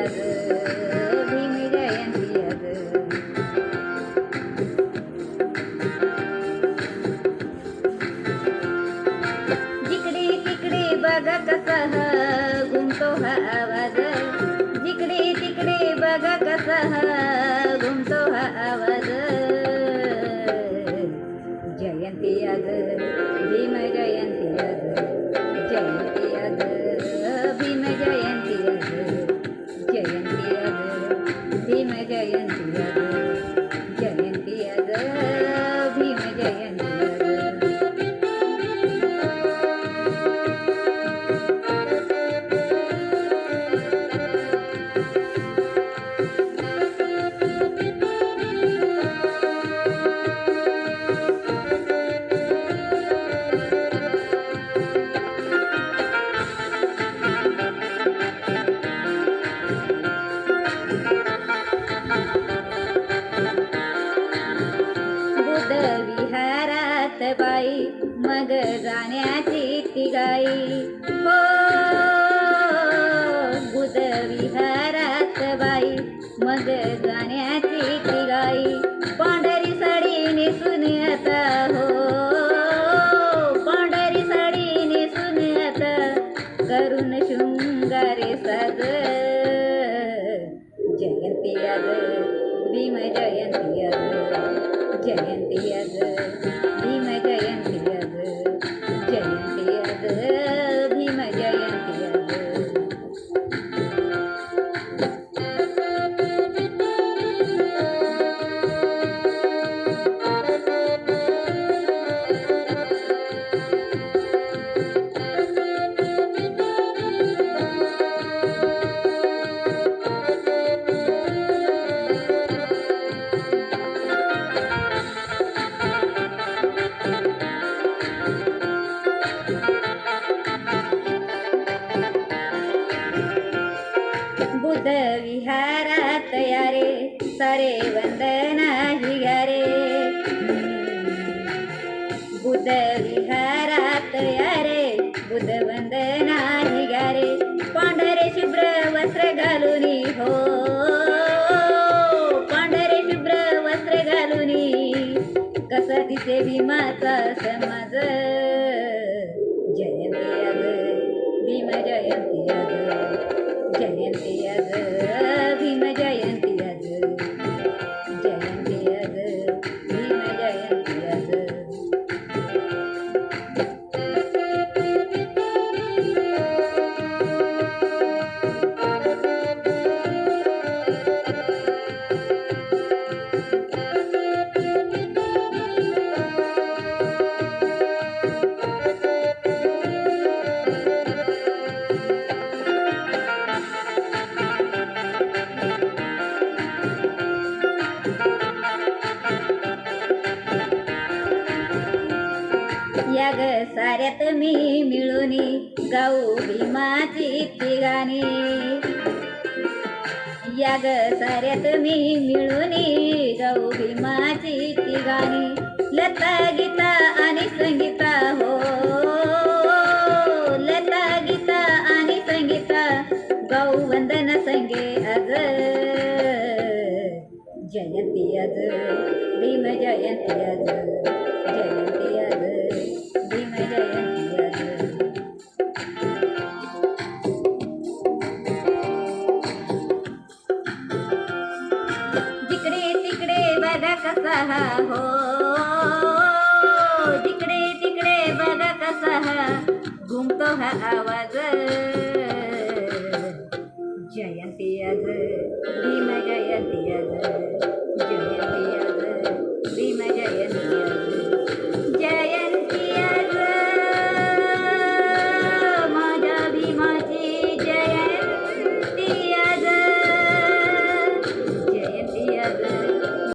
आज भीम जयंती आज. जिकडे तिकडे बघा कसा हा घुमतो हा आवाज. जिकडे तिकडे बघा कसा हा घुमतो हा आवाज. जयंती आज भीम जयंती आज. जयंती आज भीम जयंती आज. जयंती आज भीम जयंती आज. जयंती आज भीम जयंती आज. विहारात बाई मग जाण्याची ती गाई. हो बुध विहारात बाई मग जाण्याची ती गाई. पांढरी साडी नेसून आता हो पांढरी साडी नेसून आता करून शृंगारे साज. जयंती आज भीम जयंती आज. जयंती आज भीम जयंती आज. जयंती आज भीम जयंती आज. बुध विहारात यारे सारे वंदना हिगारे. बुध विहारात यारे बुध वंदना हिगारे. पांढरे शुभ्र वस्त्र घालुनी हो पांढरे शुभ्र वस्त्र घालुनी कसा दिसे भीमाचा समाज. जयंती आज भीम जयंती आज. जयंती आज भीम जयंती आज. जयंती आज भीम जयंती आज. या ग साऱ्यात मी मिळूनी गाऊ भीमाची ती गाणी. या ग साऱ्यात मी मिळूनी गाऊ भीमाची ती गाणी. लता गीता आणि संगीता हो लता गीता आणि संगीता गाऊ वंदना संगे आज. जयंती आज भीम जयंती आज. जयंती आज भीम जयंती आज. जिकडे तिकडे बघा कसा हा हो जिकडे तिकडे बघा कसा हा घुमतो हा आवाज. जयंती आज भीम जयंती आज. जयंती आज भीम